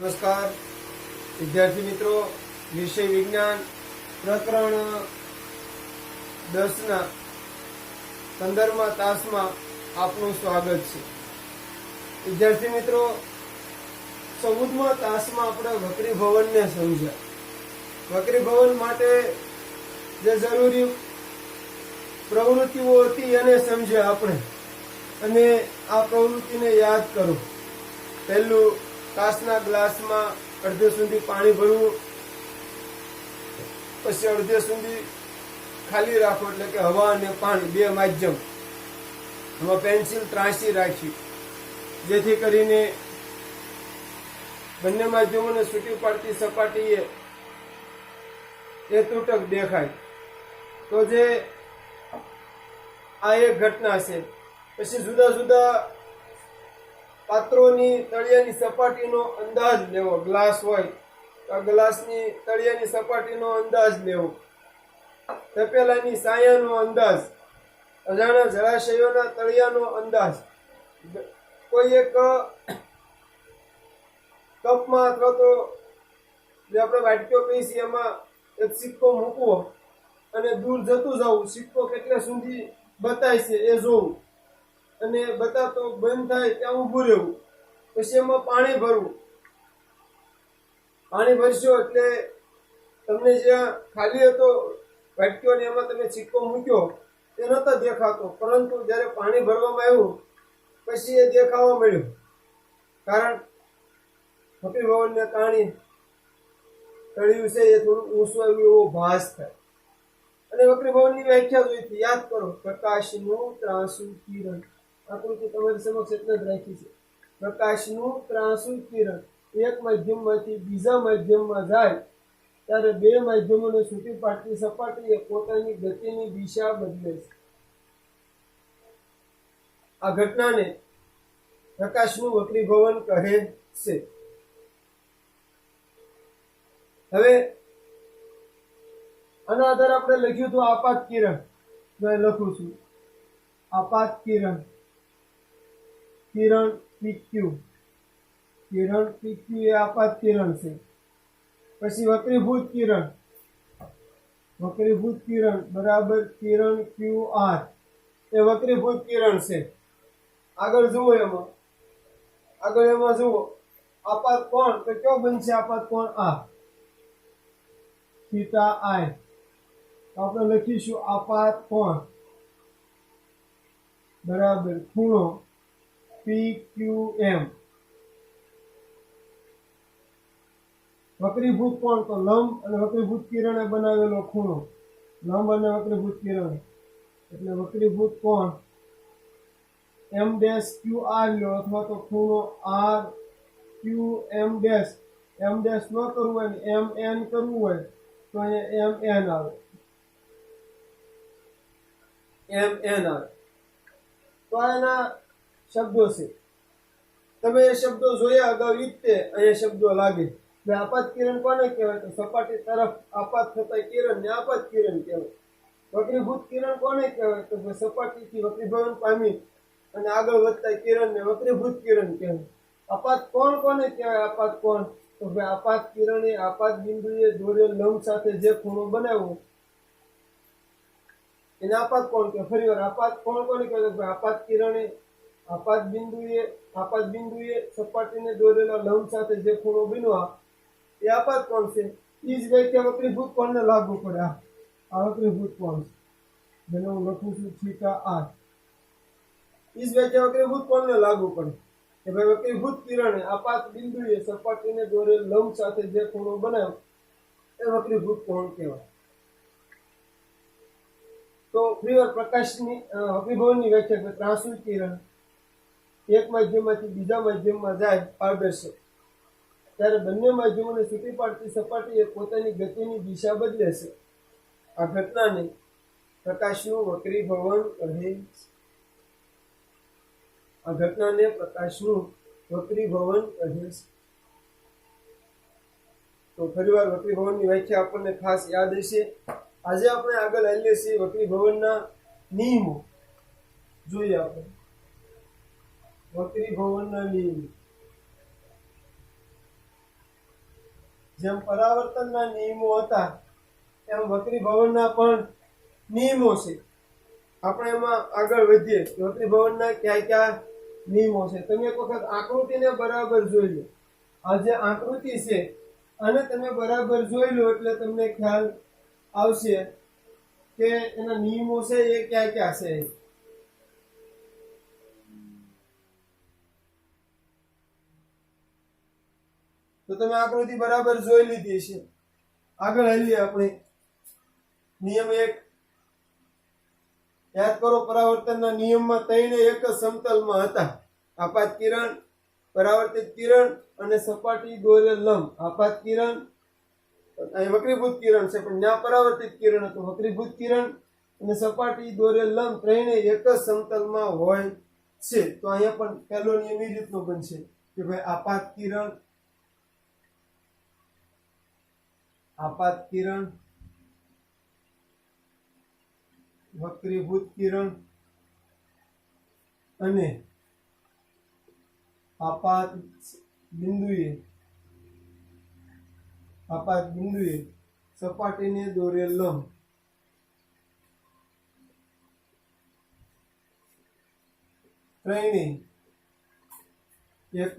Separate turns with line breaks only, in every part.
नमस्कार विद्यार्थी मित्रों, विषय विज्ञान प्रकरण 10 ना 15मा तासमां आपનું સ્વાગત છે। વિદ્યાર્થી મિત્રો, 14મા તાસમાં આપણે વક્રી ભવનને સમજ્યા। વક્રી ભવન માટે જે જરૂરી પ્રવૃત્તિઓ હતી એને સમજ્યા આપણે, અને આ પ્રવૃત્તિને યાદ કરો। પહેલું, કાચના ગ્લાસમાં અડધે સુધી પાણી ભરવું, પછી અડધે સુધી ખાલી રાખો, એટલે કે હવા અને પાણી બે માધ્યમ। એમાં પેન્સિલ ત્રાંસી રાખી, જેથી કરીને બંને માધ્યમોને છૂટી પાડતી સપાટીએ એ તૂટક દેખાય। તો જે આ એક ઘટના છે। પછી જુદા જુદા પાત્રોની તળિયાની સપાટીનો અંદાજ લેવો। ગ્લાસ હોય તો ગ્લાસની તળિયાની સપાટીનો અંદાજ લેવો। તપેલાની સાયાનો અંદાજ, અજાણા જળાશયોના તળિયાનો અંદાજ। કોઈ એક કપમાં અથવા તો જે આપણે વાટકીઓ કહીએ છીએ એમાં એક સિક્કો મૂકવો અને દૂર જતું જવું, સિક્કો કેટલા સુધી બતાય છે એ જોવું, અને બતાતો બંધ થાય ત્યાં ઊભું રહેવું। પછી એમાં પાણી ભરવું। પાણી ભરશો એટલે તમને જ્યાં ખાલી હતો વાટકીઓ ને એમાં તમે સિક્કો મૂક્યો તે નતો દેખાતો, પરંતુ જ્યારે પાણી ભરવામાં આવ્યું પછી એ દેખાવા મળ્યું। કારણ વક્રી ભવનને કારણે તળિયું છે એ થોડું ઊંચું આવ્યું એવો ભાસ થાય। અને વક્રી ભવનની વ્યાખ્યા જોઈ હતી, યાદ કરો, પ્રકાશનું ત્રાંસુ કિરણ। આકૃતિ તમારી સમક્ષ એટલે જ રાખી છે। પ્રકાશનું ત્રાંસુ કિરણ એક માધ્યમમાંથી બીજા માધ્યમમાં જાય ત્યારે બે માધ્યમોને છૂટી પાડતી સપાટીએ પોતાની ગતિની દિશા બદલે છે। આ ઘટનાને પ્રકાશનું વક્રીભવન કહે છે। હવે આના આધારે આપણે લખ્યું હતું આપાત કિરણ। મેં લખું છું આપાત કિરણ, કિરણ પીક્યુ, કિરણ પીક્યુ એ આપાત કિરણ છે। પછી વક્રીભૂત કિરણ, વક્રીભૂત કિરણ બરાબર કિરણ ક્યુ આર એ વક્રીભૂત કિરણ છે। આગળ જુઓ, એમાં જુઓ આપાત કોણ તો કયો બનશે? આપાત કોણ આ થીટા આઈ। આપણે લખીશું આપાત કોણ બરાબર ખૂણો PQM। વક્રીભૂત કોણ તો લંબ અને વક્રીભૂત કિરણે બનાવેલો ખૂણો, લંબ અને વક્રીભૂત કિરણ એટલે વક્રીભૂત કોણ M ડેશ QR લો, અથવા તો ખૂણો RQM ડેશ, M ડેશ ન કરવું હોય ને MN કરવું હોય તો અહીંયા MN આવે, MN આવે। તો આ એના શબ્દો છે। તમે એ શબ્દો જોયા અગાઉ રીતે અહીંયા શબ્દો લાગે। આપાત કિરણ કોને કહેવાય? તો સપાટી તરફ આપાત થતા કિરણ ને આપાત કિરણ કહેવાય। વક્રીભૂત કિરણ કોને કહેવાય? તો સપાટીથી વક્રીભવન પામી અને આગળ વધતા કિરણ ને વક્રીભૂત કિરણ કહેવાય। આપાત કોણ કોને કહેવાય? આપાત કોણ તો આપાત કિરણે આપાત બિંદુએ દોરેલ લંબ સાથે જે ખૂણો બનાવ્યો એને આપાત કોણ કહેવાય। ફરી વાર, આપાત કોણ કોને કહેવાય? આપાત કિરણે આપાત બિંદુએ સપાટીને દોરેલા લંબ સાથે જે ખૂણો બન્યો એ આપાત કોણ છે। એ જ વ્યાખ્યા વક્રીભૂત કોણને લાગુ પડે। આ વક્રીભૂત કોણ છે, જેને હું લખું છું થીટા આર। એ જ વ્યાખ્યા વક્રીભૂત કોણને લાગુ પડે કે ભાઈ વક્રીભૂત કિરણે આપાત બિંદુએ સપાટીને દોરેલ લંબ સાથે જે ખૂણો બનાવ્યો એ વક્રીભૂત કોણ કહેવાય। તો ફરીવાર પ્રકાશની વક્રીભવનની વ્યાખ્યા, ત્રાંસુ કિરણ એક માધ્યમમાંથી બીજા માધ્યમમાં જાય પારદર્શક, ત્યારે બંને માધ્યમોને છૂટી પાડતી સપાટીએ પોતાની ગતિની દિશા બદલે છે। આ ઘટનાને પ્રકાશનું વક્રીભવન કહે છે। આ ઘટનાને પ્રકાશનું વક્રીભવન કહે છે। તો ફરીવાર વક્રીભવનની વ્યાખ્યા આપણને ખાસ યાદ હશે। આજે આપણે આગળ આવીએ છીએ વક્રીભવનના નિયમો જોઈએ। આપણે વક્રીભવનના નિયમો જેમ પરાવર્તનના નિયમો હતા એમ વક્રીભવનના પણ નિયમો છે. આપણે એમાં આગળ વધીએ. વક્રીભવનના કયા કયા નિયમો છે તમે એક વખત આકૃતિને બરાબર જોઈ લો. આ જે આકૃતિ છે અને તમે બરાબર જોઈ લો એટલે તમને ખ્યાલ આવશે કે એના નિયમો છે એ ક્યાં ક્યાં છે. તો તમે આકૃતિ બરાબર જોઈ લીધી છે. આગળ હાલીએ આપણે. નિયમ 1 યાદ કરો. પરાવર્તનના નિયમમાં ત્રણે એક જ સમતલમાં હતા. આપાત કિરણ, પરાવર્તિત કિરણ અને સપાટી દોરેલ લંબ. આપાત કિરણ, અહીં વક્રીભૂત કિરણ છે પણ ત્યાં પરાવર્તિત કિરણ હતું. વક્રીભૂત કિરણ અને સપાટી દોરેલ લંબ ત્રણે એક જ સમતલમાં હોય છે. તો અહીંયા પણ પહેલો નિયમ એ રીતનો બનશે કે ભાઈ આપાત કિરણ, આપાત કિરણ, વક્રીભૂત કિરણ અને આપાત બિંદુએ સપાટીને દોરેલ લંબ ત્રણે એક જ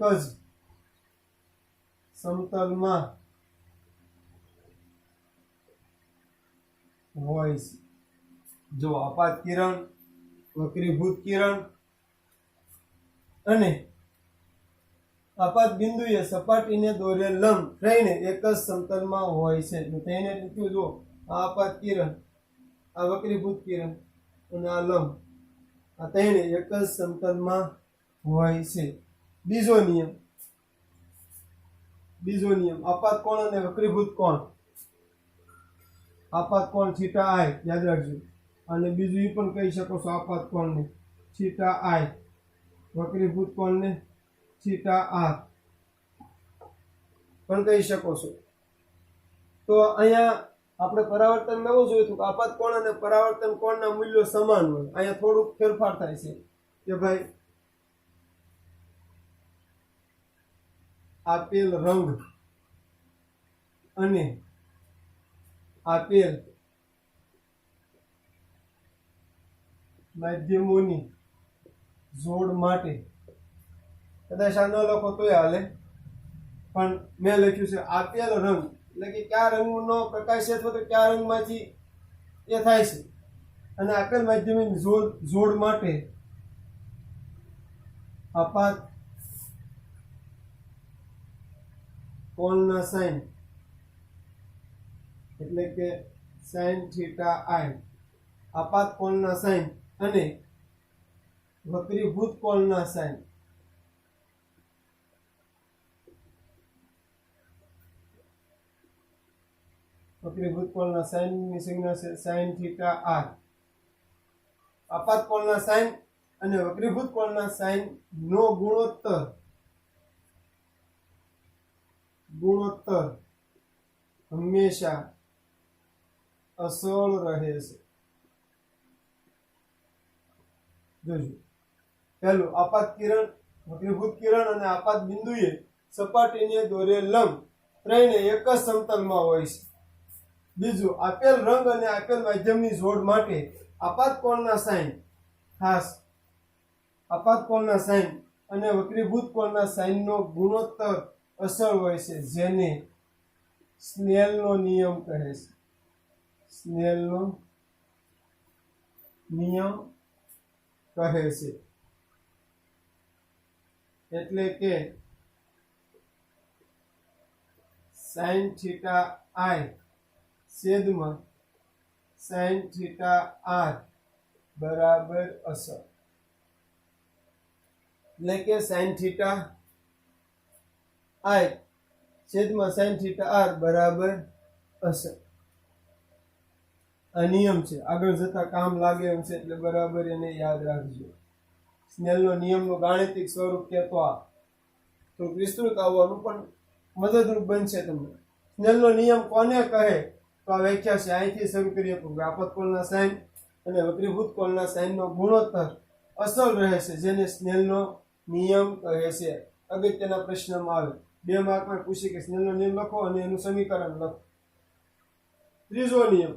સમતલમાં હોય છે. જો આપાત કિરણ, વક્રીભૂત કિરણ અને આપાત બિંદુએ સપાટીને દોરેલ લંબ ત્રણે એક જ સમતલમાં હોય છે. તો તેને લખ્યું જો આ આપાત કિરણ, આ વક્રીભૂત કિરણ અને આ લંબ, આ ત્રણે એક જ સમતલમાં હોય છે. બીજો નિયમ આપાત કોણ અને વક્રીભૂત કોણ. આપાત કોણ થીટા આઈ યાદ રાખજો. અને બીજું એ પણ કહી શકો છો આપાત કોણને થીટા આઈ, વક્રીભૂત કોણને થીટા આર પણ કહી શકો છો. તો અહીંયા આપણે પરાવર્તન એવું જોયું હતું કે આપાત કોણ અને પરાવર્તન કોણના મૂલ્યો સમાન હોય. અહીંયા થોડુંક ફેરફાર થાય છે કે ભાઈ આપેલ રંગ અને આપેલ માધ્યમોની જોડ માટે, કદાચ આ ન લખો તોય હાલે, પણ મેં લખ્યું છે આપેલ રંગ એટલે કે કયા રંગનો પ્રકાશ છે અથવા તો કયા રંગમાંથી એ થાય છે. અને આપેલ માધ્યમની જોડ માટે આપાત કોણના સાઇન એટલે કે સાઇન થીટા આઈ, આપાત કોણના સાઇન અને વક્રીભૂત કોણના સાઇન, વક્રીભૂત કોણના સાઇનની સંજ્ઞા છે સાઇન થીટા આર. આપાત કોણના સાઇન અને વક્રીભૂત કોણના સાઇન નો ગુણોત્તર હંમેશા અસળ રહે છે. જોજો પહેલું આપાત કિરણ, વક્રીભૂત કિરણ અને આપાત બિંદુએ સપાટીને દોરેલ લંબ ત્રણે એક જ સમતલમાં હોય છે. બીજું આપેલ રંગ અને આપેલ માધ્યમની જોડ માટે આપાત કોણના સાઇન, ખાસ આપાત કોણના સાઇન અને વક્રીભૂત કોણના સાઇનનો ગુણોત્તર અસર હોય છે, જેને સ્નેલનો નિયમ કહે છે. સ્નેલનો નિયમ કહે છે. એટલે કે સાઇન થીટા આઈ છેદમાં સાઇન થીટા આર બરાબર અસર. એટલે કે સાઇન થીટા આઈ છેદમાં સાઇન થીટા આર બરાબર અસર. આ નિયમ છે, આગળ જતા કામ લાગે એમ છે, એટલે બરાબર એને યાદ રાખજો. સ્નેલનો નિયમનું ગાણિતિક સ્વરૂપ કહેતો આ તો વિસ્તૃત આવવાનું પણ મદદરૂપ બનશે તમને. સ્નેલનો નિયમ કોને કહે તો આ વ્યાખ્યા છે, અહીંથી શરૂ કરીએ. આપાત કોણના સાઇન અને વક્રીભૂત કોણના સાઇનનો ગુણોત્તર અસલ રહે છે, જેને સ્નેલનો નિયમ કહે છે. અગત્યના પ્રશ્નમાં આવે 2 માર્કમાં પૂછી કે સ્નેલનો નિયમ લખો અને એનું સમીકરણ લખો. ત્રીજો નિયમ,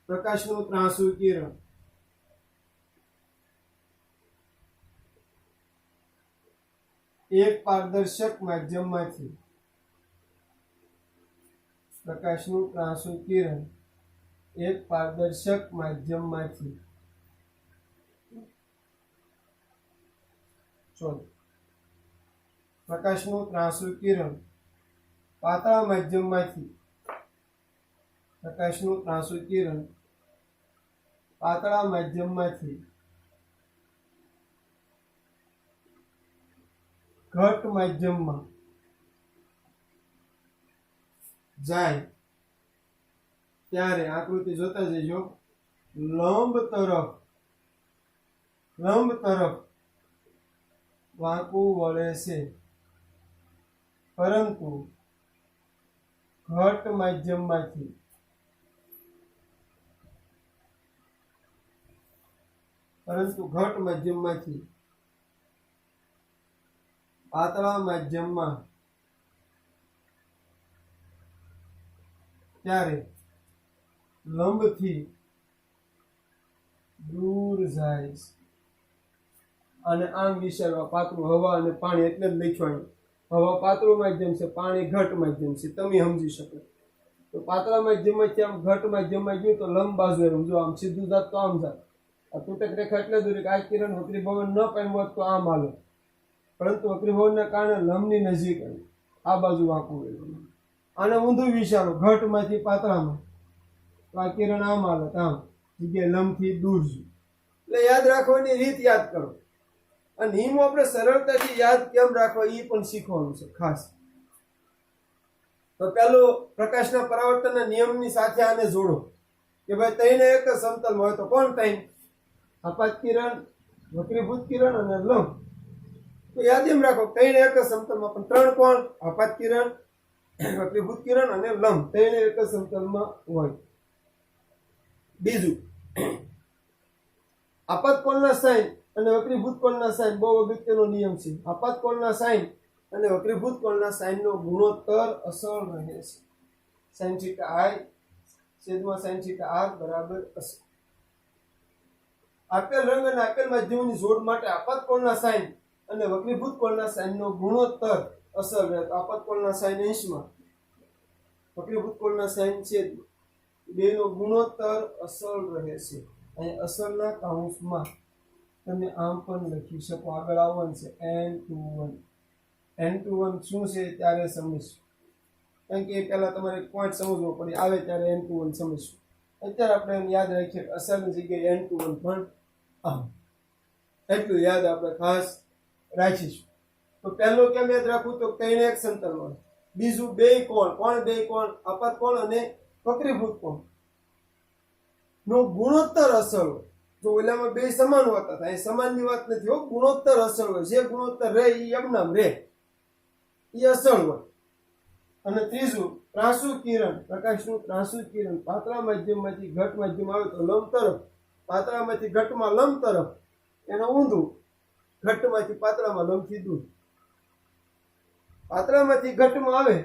પ્રકાશનું ત્રાંસુ કિરણ. એક પારદર્શક માધ્યમમાંથી પ્રકાશનું ત્રાંસુ કિરણ એક પારદર્શક માધ્યમમાંથી પ્રકાશનું ત્રાંસુ કિરણ પાતળા માધ્યમમાંથી પ્રકાશનું ત્રાંસુ કિરણ પાતળા માધ્યમમાંથી ઘટ માધ્યમમાં જાય ત્યારે આકૃતિ જોતા જજો. લંબ તરફ વાંકું વળે છે, પરંતુ ઘટ માધ્યમમાંથી પાતળા માધ્યમમાં ત્યારે લંબથી દૂર જાય છે. અને આમ વિચારવા, પાતળું હવા અને પાણી એટલે જ લખવાનું. હવા પાતળું માધ્યમ છે, પાણી ઘટ માધ્યમ છે, તમે સમજી શકો. તો પાતળા માધ્યમમાંથી આમ ઘટ માધ્યમમાં ગયું તો લંબ બાજુ એમ જો આમ સીધું જાત તો આમ જાત. આ તૂટક રેખા એટલે દૂર કે આ કિરણ વક્રીભવન ન પામ્યું હોત તો આમ હાલે, પરંતુ વક્રીભવનના કારણે લંબની નજીક આવી, આ બાજુ વાંકું ગયું. આને ઊંધું વિચારો, ઘટમાંથી પાતળામાં તો આ કિરણ આમ હાલે, આમ જગ્યાએ લંબથી દૂર છે. એટલે યાદ રાખવાની રીત યાદ કરો. આ નિયમો આપણે સરળતાથી યાદ કેમ રાખવા એ પણ શીખવાનું છે ખાસ. તો પહેલું, પ્રકાશના પરાવર્તનના નિયમની સાથે આને જોડો કે ભાઈ ત્રણે એક જ સમતલમાં હોય તો કોણ ત્રણ? આપાત કિરણ, વક્રીભૂત કિરણ અને લંબ. તો યાદ એમ રાખો, ત્રણે એક જ સમતલમાં, પણ ત્રણ કોણ? આપાત કિરણ, વક્રીભૂત કિરણ અને લંબ, ત્રણે એક જ સમતલમાં હોય. બીજું, આપાત કોણના સાઈન અને વક્રીભૂત કોણના સાઈન બહુ અગત્યનો નિયમ છે. આપાત કોણના સાઈન અને વક્રીભૂત કોણના સાઈનનો ગુણોત્તર અસર રહે છે. સાઈન થીટા આઈ છેદમાં સાઈન થીટા આર બરાબર અસર. આપેલ રંગ અને આપેલ માધ્યમોની જોડ માટે આપાત કોણના સાઈન અને વક્રીભૂત કોણના સાઈનનો ગુણોત્તર અસર રહે. આપાત કોણના સાઈન 80માં, વક્રીભૂત કોણના સાઈન છેદ, બેનો ગુણોત્તર અસર રહે છે. અહીં અસરના કાઉન્સમાં તમે આમ પણ લખી શકો. આગળ આવવાનું છે n21. n21 શું છે ત્યારે સમજીશું, કારણ કે એ પહેલા તમારે પોઈન્ટ સમજવો પડે. આવે ત્યારે n21 સમજીશું. અત્યારે આપણે એમ યાદ રાખીએ કે અસરની જગ્યાએ n21 પણ આમ, એટલું યાદ આપણે ખાસ રાખીશું. તો પહેલું કેમ યાદ રાખવું? તો ત્રણે એક સમતલમાં. બીજું, બે કોણ. કોણ બે કોણ? આપાત કોણ અને વક્રીભૂત કોણ નો ગુણોત્તર અસર હોય. જો ઓલામાં બે સમાન હોતા હતા, એ સમાનની વાત નથી હો, ગુણોત્તર અસર હોય. જે ગુણોત્તર રહે એ એમનામ રહે, એ અસર હોય. અને ત્રીજું, ત્રાંસુ કિરણ, પ્રકાશનું ત્રાંસુ કિરણ પાતળા માધ્યમમાંથી ઘટ માધ્યમ આવે તો લંબ તરફ, પાતળામાંથી ઘટમાં લંબ તરફ, એનો ઊંધું, ઘટમાંથી પાતળામાં લંબથી દૂર. પાતળામાંથી ઘટમાં આવે,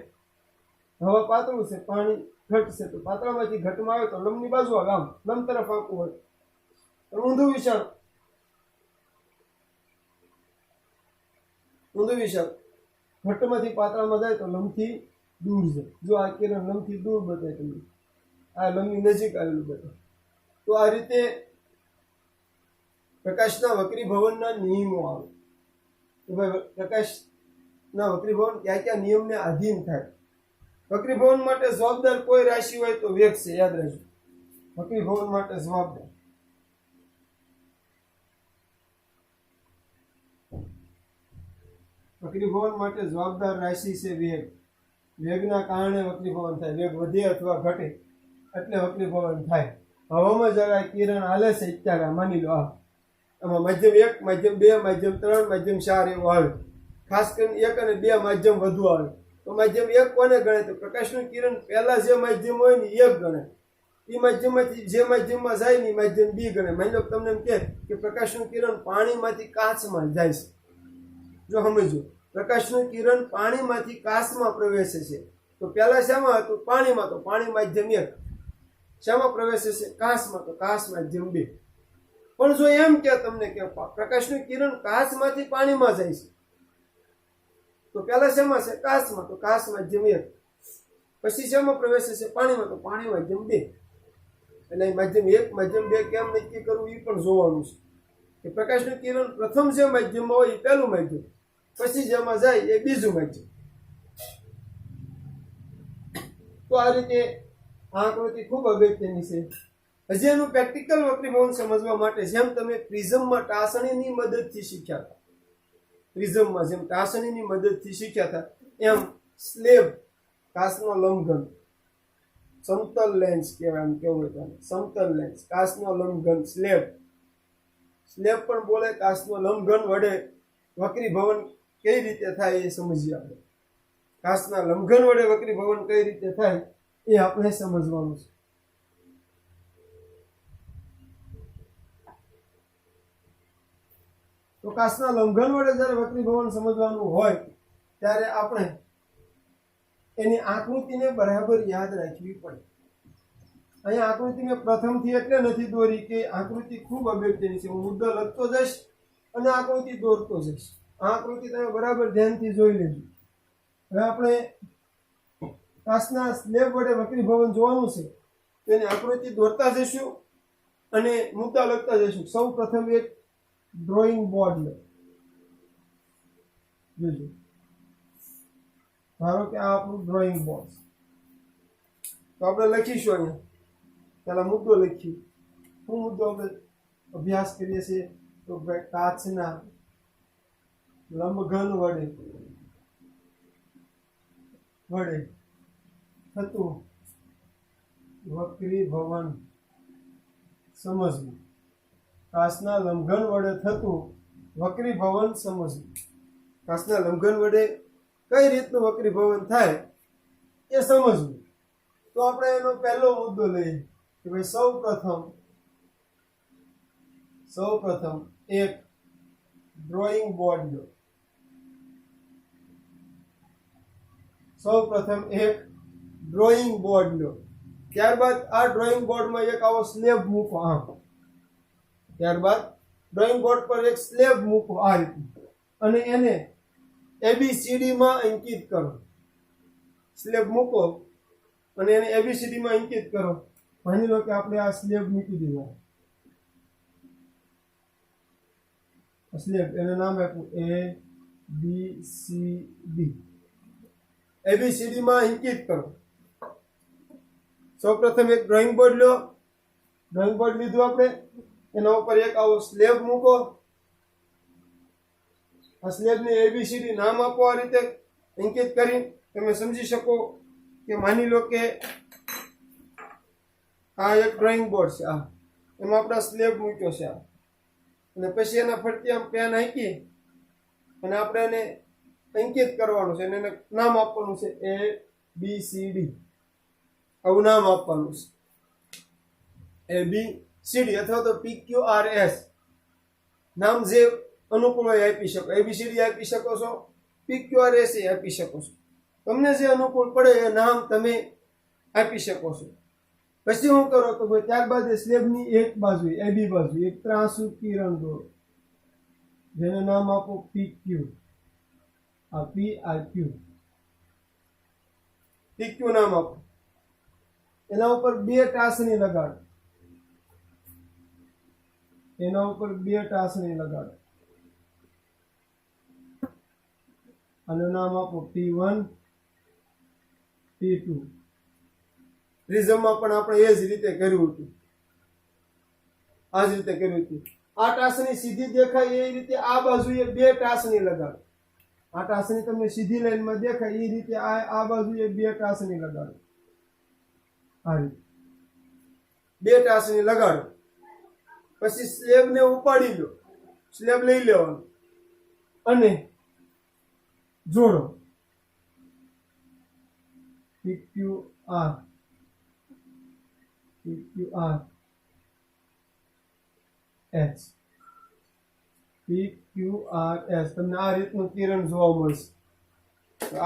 હવા પાતળું છે, પાણી ઘટ છે, તો પાતળામાંથી ઘટમાં આવે તો લંબની બાજુ આવે, આમ લંબ તરફ આંકવું હોય. ઊંધું વિચાર, ઘટમાંથી પાતળામાં જાય તો લંબથી દૂર છે. જો આ કિરણ લંબથી દૂર બતાવે તમને, આ લંબની નજીક આવેલું બતાવે. તો આ રીતે પ્રકાશના વક્રીભવનના નિયમો આવે કે ભાઈ પ્રકાશના વક્રીભવન ક્યાં ક્યાં નિયમને આધીન થાય. વક્રીભવન માટે જવાબદાર કોઈ રાશિ હોય તો વેગ છે, યાદ રાખજો. વક્રીભવન માટે જવાબદાર વક્રીભવન માટે જવાબદાર રાશિ છે વેગ. વેગના કારણે વક્રીભવન થાય. વેગ વધે અથવા ઘટે એટલે વક્રીભવન થાય. હવામાં જરા કિરણ હાલે છે અત્યારે, માની લો આમાં માધ્યમ 1, માધ્યમ 2, માધ્યમ 3, માધ્યમ 4 એવું આવે. ખાસ કરીને 1 અને 2 માધ્યમ વધુ આવે. તો માધ્યમ 1 કોને ગણે? તો પ્રકાશનું કિરણ પહેલા જે માધ્યમ હોય ને 1 ગણે. એ માધ્યમમાંથી જે માધ્યમમાં જાય ને એ માધ્યમ 2 ગણે. માની લો તમને એમ કે પ્રકાશનું કિરણ પાણીમાંથી કાચમાં જાય છે, જો સમજો પ્રકાશનું કિરણ પાણીમાંથી કાચમાં પ્રવેશે છે. તો પહેલા શામાં હતું? પાણીમાં. તો પાણી માધ્યમ 1. શામાં પ્રવેશે છે? કાચમાં. તો કાચ માધ્યમ 2. પણ જો એમ કે તમને કે પ્રકાશનું કિરણ કાચમાંથી પાણીમાં જાય છે, તો પહેલા શેમાં છે? કાચમાં. તો કાચ માધ્યમ 1. પછી શેમાં પ્રવેશે છે? પાણીમાં. તો પાણી માધ્યમ 2. એટલે માધ્યમ 1 માધ્યમ 2 કેમ નક્કી કરવું એ પણ જોવાનું છે કે પ્રકાશનું કિરણ પ્રથમ જે માધ્યમમાં હોય એ પહેલું માધ્યમ, પછી જેમાં જાય એ બીજું માધ્યમ. તો આ રીતે આ આકૃતિ ખૂબ અગત્યની છે. હજી એનું પ્રેક્ટિકલ વક્રીભવન સમજવા માટે જેમ તમે પ્રિઝમમાં ટાસણીની મદદથી શીખ્યા હતા, પ્રિઝમમાં જેમ ટાસણીની મદદથી શીખ્યા હતા, એમ સ્લેબ કાચનો લંબઘન, સમતલ લેન્સ કહેવાય, એમ કેવું હોય તો સમતલ લેન્સ, કાચનો લંબઘન સ્લેબ, સ્લેબ પણ બોલે, કાચનો લંબઘન વડે વક્રીભવન કઈ રીતે થાય એ સમજીએ આપણે. કાચના લંબઘન વડે વક્રીભવન કઈ રીતે થાય એ આપણે સમજવાનું છે. તો કાચના લંબઘન વડે જ્યારે વક્રીભવન સમજવાનું હોય ત્યારે આપણે એની આકૃતિને બરાબર યાદ રાખવી પડે. અહીંયા આકૃતિ મેં પ્રથમથી એટલે નથી દોરી કે આકૃતિ ખૂબ અગત્યની છે. હું મુદ્દો લખતો જઈશ અને આકૃતિ દોરતો જઈશ. આ આકૃતિ તમે બરાબર ધ્યાનથી જોઈ લેજો. હવે આપણે કાચના સ્લેબ વડે વક્રીભવન જોવાનું છે, તો એની આકૃતિ દોરતા જઈશું અને મુદ્દા લખતા જઈશું. સૌ પ્રથમ એક ડ્રોઈંગ બોર્ડ લો. જોજો, ધારો કે આ આપણું ડ્રોઈંગ બોર્ડ. તો આપણે લખીશું અહીંયા. પહેલા મુદ્દો લખ્યું. શું મુદ્દો આપણે અભ્યાસ કરીએ છીએ? તો ભાઈ કાચના લંબઘન વડે થતું વક્રીભવન સમજવું. કાચના લંબઘન વડે થતું વક્રીભવન સમજવું. કાચના લંબઘન વડે કઈ રીતનું વક્રીભવન થાય એ સમજવું. તો આપણે એનો પહેલો મુદ્દો લઈએ કે ભાઈ સૌ પ્રથમ એક ડ્રોઈંગ બોર્ડ લો. સૌ પ્રથમ એક ડ્રોઈંગ બોર્ડ લો. ત્યારબાદ આ ડ્રોઈંગ બોર્ડમાં એક આવો સ્લેબ મૂકો. ત્યારબાદ ડ્રોઈંગ બોર્ડ પર એક સ્લેબ મૂકો આ રીતે, અને એને ABCD માં અંકિત કરો. સ્લેબ મૂકો અને એને ABCD માં અંકિત કરો. માની લો કે આપણે આ સ્લેબ મૂકી દીધો. સ્લેબ એનું નામ આપ્યું ABCD. ABCD માં અંકિત કરો. સૌપ્રથમ એક ડ્રોઈંગ બોર્ડ લો. ડ્રોઈંગ બોર્ડ લીધું આપણે, એના ઉપર એક આવો સ્લેબ મૂકો. આ સ્લેબને ABCD નામ આપો. આ રીતે અંકિત કરી તમે સમજી શકો કે માની લો કે આ એક ડ્રોઈંગ બોર્ડ છે, આ એમાં આપણે સ્લેબ મૂક્યો છે, અને પછી એના ફરતે આમ પેન આંકી અને આપણે એને અંકિત કરવાનું છે, અને એને નામ આપવાનું છે ABCD. આવું નામ આપવાનું છે ABCD, અથવા તો PQRS. નામ જે અનુકૂળ હોય આપી શકો. ABCD આપી શકો છો, PQRS આપી શકો છો. તમને જે અનુકૂળ પડે એ નામ તમે આપી શકો છો. પછી શું કરો તો ભાઈ ત્યારબાદ સ્લેબની એક બાજુ AB બાજુ એક ત્રાંસુ કિરણ દોરો, જેને નામ આપો PQ. આ P આ Q. PQ નામ આપો. એના ઉપર બે ટાસણી લગાડો. એના ઉપર બે ટાસણી લગાડો. આનું નામ આપો P1 P2. પ્રિઝમમાં પણ આપણે એ જ રીતે કર્યું હતું. આ જ રીતે કર્યું હતું. આ ટાસણી સીધી દેખાય એ રીતે આ બાજુએ બે ટાસણી લગાડો. આ ટાસણી તમને સીધી લાઈનમાં દેખાય એ રીતે આ બાજુએ બે ટાસણી લગાડો. આ રીતે બે ટાસણી લગાડો. પછી સ્લેબને ઉપાડી લો. સ્લેબ લઈ લેવાનું અને જોડો. PQR PQRS PQRS તમને આ રીતનું કિરણ જોવા મળશે.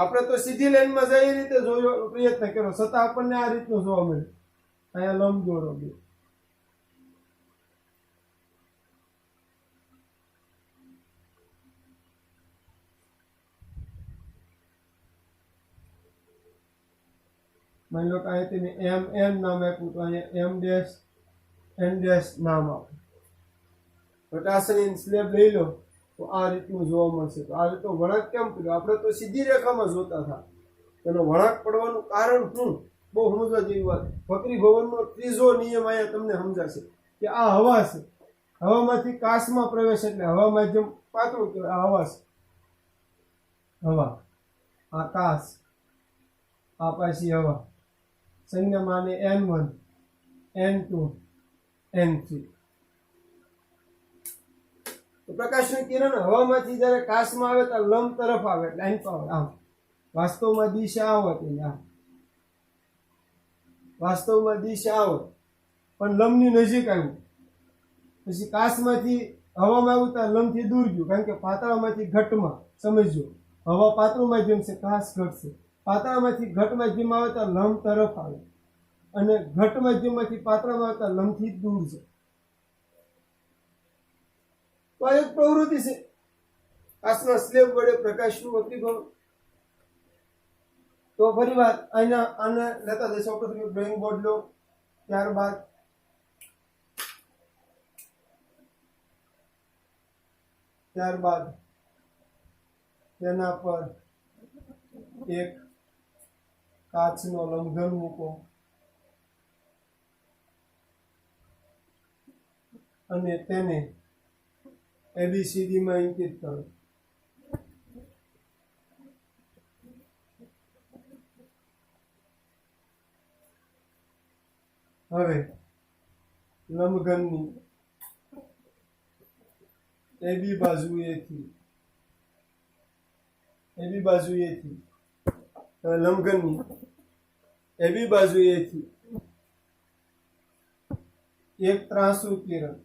આપણે તો સીધી લાઈનમાં જઈ રીતે જોયો પ્રયત્ન કર્યો છતાં આપણને આ રીતનું જોવા મળે. અહીંયા લંબ દોરો બે. માની લો કે અહીંયા તમે M નામ આપ્યું તો અહીંયા M ડેશ N ડેશ નામ આપો. પ્રકાશની સ્લેબ લઈ લો તો આ રીતનું જોવા મળશે. તો આ રીતનો વળાંક કેમ કર્યો? આપણે તો સીધી રેખામાં જોતા હતા. એનો વળાંક પડવાનું કારણ શું? બહુ સમજવા જેવી વાત. વક્રી ભવનનો ત્રીજો નિયમ અહીંયા તમને સમજાશે કે આ હવા છે. હવામાંથી કાચમાં પ્રવેશ એટલે હવા માધ્યમ પાતળું કહેવાય. આ હવા છે, હવા. આ કાચ, આ પાછી હવા. સંજ્ઞામાં N1 N2 N3. તો પ્રકાશનું કિરણ હવામાંથી જ્યારે કાચમાં આવે તો લંબ તરફ આવે એટલે અહીં આવે. આમ વાસ્તવમાં દિશા આવત આમ વાસ્તવમાં દિશા આવત પણ લંબની નજીક આવ્યું. પછી કાચમાંથી હવામાં આવ્યું તો લંબથી દૂર ગયું, કારણ કે પાતળામાંથી ઘટમાં સમજજો. હવા પાતળું માધ્યમ છે, કાચ ઘટ છે. પાતળામાંથી ઘટ માધ્યમ આવે તો લંબ તરફ આવે અને ઘટ માધ્યમમાંથી પાતળામાં આવે તો લંબથી દૂર છે. તો આ એક પ્રવૃત્તિ છે કાચના સ્લેબ વડે પ્રકાશનું વક્રીભવન. તો ફરી વાર આને લેતા જઈશું. પ્રથમ ડ્રોઈંગ બોર્ડ લો, ત્યારબાદ તેના પર એક કાચનો લંબઘન મૂકો અને તેને ABCD માં અંકિત કરો. હવે લંબઘનની AB બાજુએથી લંબઘનની AB બાજુએથી એક ત્રાંસુ કિરણ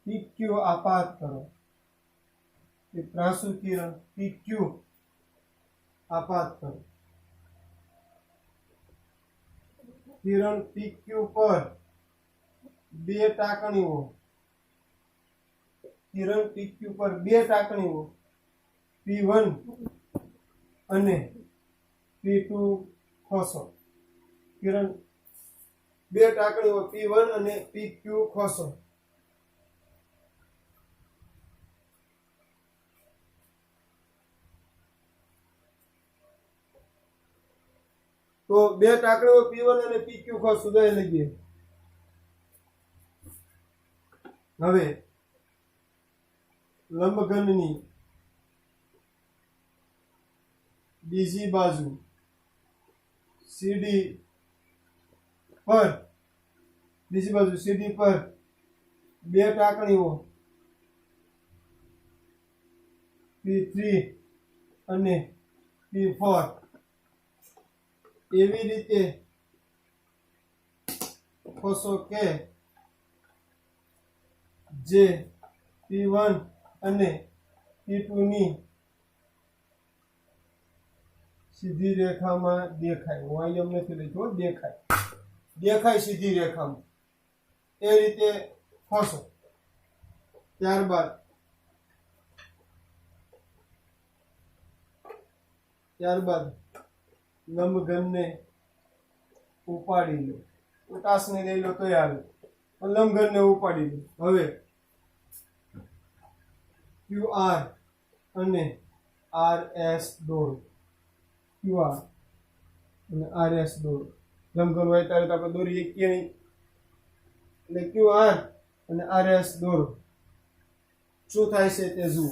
PQ આપાત કરો. એક ત્રાંસુ કિરણ PQ આપાત કરો. કિરણ PQ પર બે ટાંકણીઓ P1 અને P2 ખોસો. કિરણ બે ટાંકણીઓ P1 અને PQ ખોસો. તો બે ટાંકણીઓ P1 અને PQ ખોસો દઈ લઈએ. હવે લંબઘનની બીજી બાજુ CD પર બે ટાંકણીઓ P3 અને P4 એવી રીતે ખોસો કે જે P1 અને P2 ની સીધી રેખામાં દેખાય. હું અહીં એમ નથી લખ્યું, દેખાય સીધી રેખામાં. એ રીતે ખોસો. ત્યારબાદ લંબઘનને ઉપાડી લો. ઉતાસને લઈ લો તો આવે, લંબઘનને ઉપાડી લો. હવે QR અને RS દોરો. QR અને RS દોરો. લંબઘન હોય ત્યારે આપણે દોરીએ ક્યાંય, એટલે QR અને RS દોરો. શું થાય છે તે જુઓ.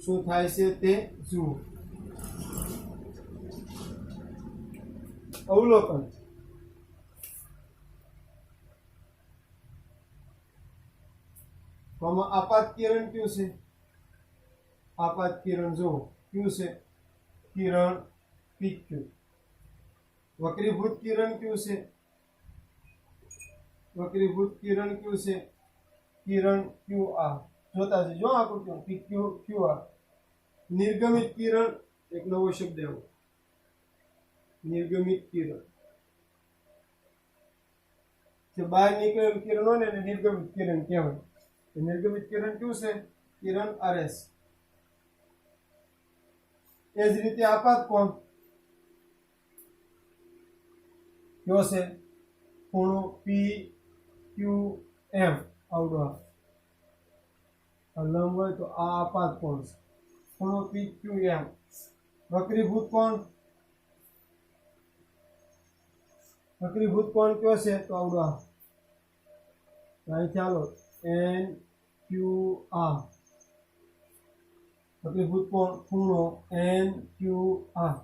શું થાય છે તે જુઓ. અવલોકન. આપાત કિરણ કયું છે? આપાત કિરણ જુઓ ક્યુ છે કિરણ PQ, વક્રીભૂત કિરણ ક્યુ છે વક્રીભૂત કિરણ ક્યુ છે કિરણ QR જોતા જજો આકૃતિઓ PQ QR. નિર્ગમિત કિરણ એક નવો શબ્દ આવ્યો નિર્ગમિત કિરણ જે બહાર નીકળેલું કિરણ હોય ને એને નિર્ગમિત કિરણ કહેવાય. નિર્ગમિત કિરણ કયું છે કિરણ RS. એ જ રીતે આપાત કોણ કયો છે ખૂણો PQM આવડો આ લંબ હોય તો આ આપાત કોણ છે ખૂણો PQM. વક્રીભૂત કોણ વક્રીભૂત કોણ કયો છે તો આવડો અહીં ચાલો NQR. વક્રીભૂત કોણ ખૂણો NQR.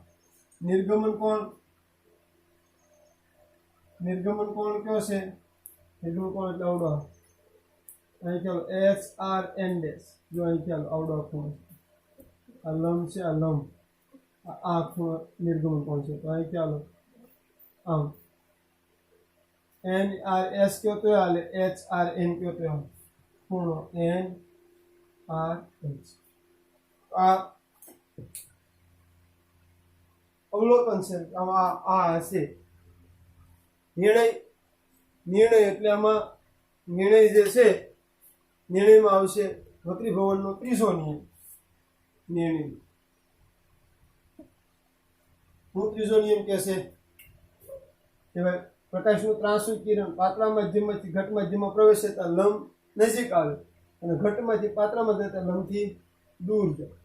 નિર્ગમન કોણ કયો છે નિર્ગમન કોણ એટલે આવડો અહીં ચાલો SRN ડેશ. જો અહીં ચાલો આવડો ખૂણો આ લંબ છે આ લંબ આ ખૂણો નિર્ગમન કોણ છે તો અહીં ચાલો આમ NRS કયો તો હાલે HRN કયો તો હાલે ખૂણો NRH. આ અવલોકન છે આમાં આ હશે નિર્ણય એટલે આમાં નિર્ણય જે છે નિર્ણયમાં આવશે વક્રીભવનનો ત્રીજો નિયમ. હું ત્રીજો નિયમ કહેશે કે ભાઈ પ્રકાશનું ત્રાંસુ કિરણ પાતળા માધ્યમમાંથી ઘટ માધ્યમમાં પ્રવેશે તો લંબ નજીક આવે અને ઘટમાંથી પાતળામાં જતા લંબથી દૂર જાય.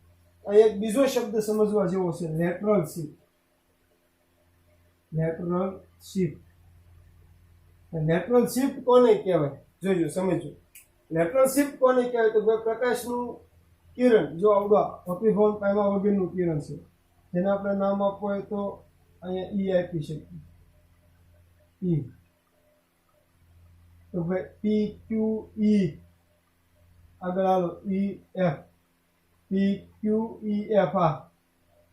અહીં એક બીજો શબ્દ સમજવા જેવો છે lateral shift. Lateral shift lateral shift કોને કહેવાય જોજો સમજો. લેટરલ શિફ્ટ કોને કહેવાય તો પ્રકાશનું કિરણ જો આવડો વક્રીભવન પામ્યા વગરનું કિરણ છે જેને આપણે નામ આપવું હોય તો અહીંયા આપી શકીએ તો ભાઈ PQE આગળ હાલો EF PQEF.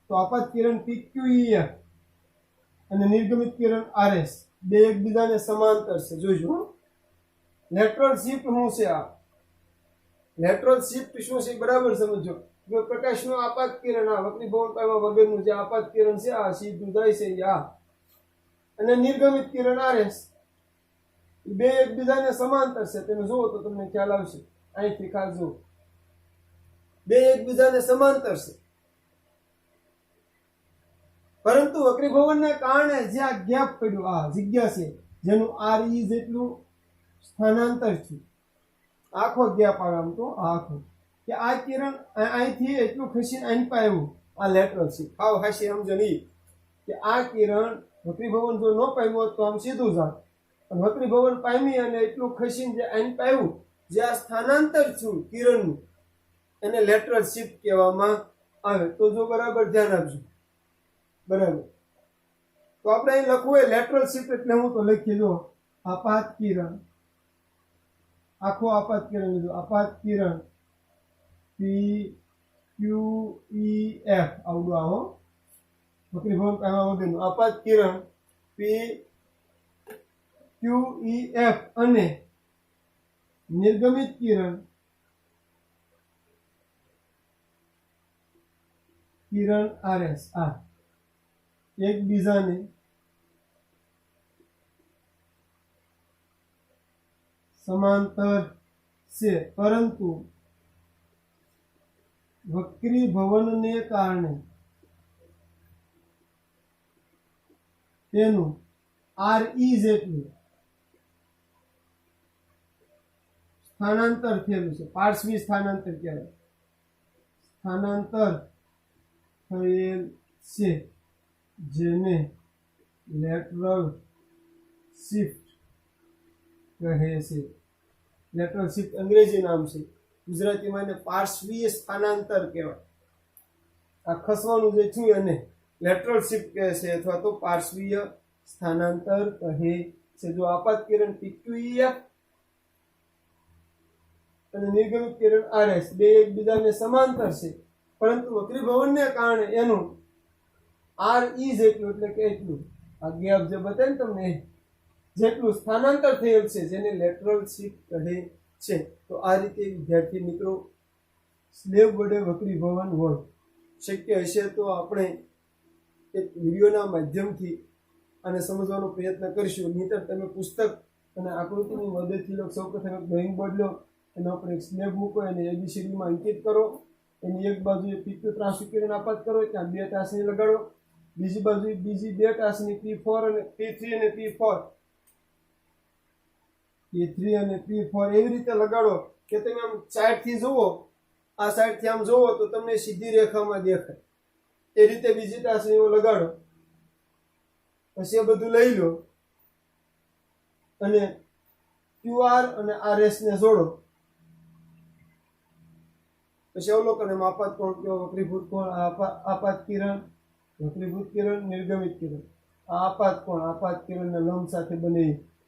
તો આપાત કિરણ PQEF અને નિર્ગમિત કિરણ RS બે એકબીજાને સમાંતર છે. જોજો લેટરલ શિફ્ટ શું છે આ લેટરલ શિફ્ટ શું છે બરાબર સમજો. જો પ્રકાશનું આપાત કિરણ આ વક્રીભવન પામ્યા વગરનું જે આપાત કિરણ છે આ સીધું જાય છે આ અને નિર્ગમિત કિરણ RS બે એકબીજાને સમાંતર છે. તમે જુઓ તો તમને ખ્યાલ આવશે. અહીંથી ખાસ જુઓ બે એકબીજાને સમાંતર છે પરંતુ વક્રીભવનને કારણે જ્યાં ગેપ પડ્યો આ જગ્યા છે જેનું RE જેટલું સ્થાનાંતર છે આખો ગેપ આવે આમ તો આખો કે આ કિરણ અહીંથી એટલું ખસીને અહીં પાયું આ લેટરલ છે. આવ હાસી સમજો નહીં કે આ કિરણ વક્રીભવન જો ન પામ્યું હોત તો આમ સીધું જાત અને વક્રીભવન પામી અને એટલું ખસીને જે અહીં પાયું જે આ સ્થાનાંતર છું કિરણનું એને લેટરલ શિફ્ટ કહેવામાં આવે. તો જો બરાબર ધ્યાન આપજો બરાબર. તો આપણે અહીં લખવું હોય લેટરલ શિફ્ટ એટલે હું તો લખી દો આપાત કિરણ આખો આપાત કિરણ લીધું આપાત કિરણ PQEF આવડું આવો વક્રીભવન પામ્યા વગરનું આપાત કિરણ PQEF અને નિર્ગમિત કિરણ RS આ એકબીજાને સમાંતર છે પરંતુ વક્રીભવનને કારણે તેનું RE જેટલું સ્થાનાંતર થયેલું છે. પાર્શ્વી સ્થાનાંતર કહેવાય. સ્થાનાંતર થયેલ છે જેને લેટરલ શિફ્ટ કહે છે. લેટરલ શિફ્ટ અંગ્રેજી નામ છે ગુજરાતીમાં એને પાર્શ્વીય સ્થાનાંતર કહેવાય. આ ખસવાનું જે થયું એને લેટરલ શિફ્ટ કહે છે અથવા તો પાર્શ્વીય સ્થાનાંતર કહે છે. જો આપાત કિરણ PQEF અને નિર્ગમિત કિરણ RS બે એકબીજાને સમાંતર છે પરંતુ વક્રીભવનને કારણે એનું આર ઈ જેટલું એટલે કે એટલું આ ગેપ જે બતાવે ને તમને જેટલું સ્થાનાંતર થયેલ છે જેને લેટરલ શિફ્ટ કહે છે. તો આ રીતે વિદ્યાર્થી મિત્રો સ્લેબ વડે વક્રીભવન હોય શક્ય હશે તો આપણે એક વિડીયોના માધ્યમથી આને સમજવાનો પ્રયત્ન કરીશું. નહીંતર તમે પુસ્તક અને આકૃતિની મદદથી લો. સૌપ્રથમ એક ડ્રોઈંગ બોર્ડ લો, એના ઉપર એક સ્લેબ મૂકો, એને એબીસીડીમાં અંકિત કરો. એની એક બાજુએ પીક્યુ ત્રાંસુકિરણ આપાત કરો, ત્યાં 2 ટાસણી લગાડો. બીજી બાજુએ બીજી 2 ટાસણી P4 અને P3 અને P4 અને P4 એવી રીતે લગાડો કે તમે આમ સાઈડથી જુઓ, આ સાઈડથી આમ જુઓ તો તમને સીધી રેખામાં દેખાય. એ રીતે બીજી ટાસણીઓ લગાડો. પછી એ બધું લઈ લો અને QR અને RS ને જોડો. પછી અવલોકન એમાં આપાત કોણ કયો, વક્રીભૂત કોણ, આપાત કિરણ, વક્રીભૂત કિરણ, નિર્ગમિત કિરણ. આ આપાત કિરણના લંબ સાથે બને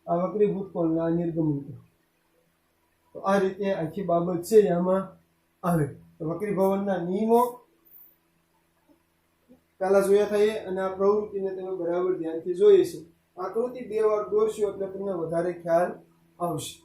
આ વક્રીભૂત કોણ, આ નિર્ગમિત. તો આ રીતે આખી બાબત છે આમાં આવે. તો વક્રીભવનના નિયમો પહેલા જોયા થઈએ અને આ પ્રવૃત્તિને તમે બરાબર ધ્યાનથી જોઈએ છે. આકૃતિ 2 વાર દોરશો એટલે તમને વધારે ખ્યાલ આવશે.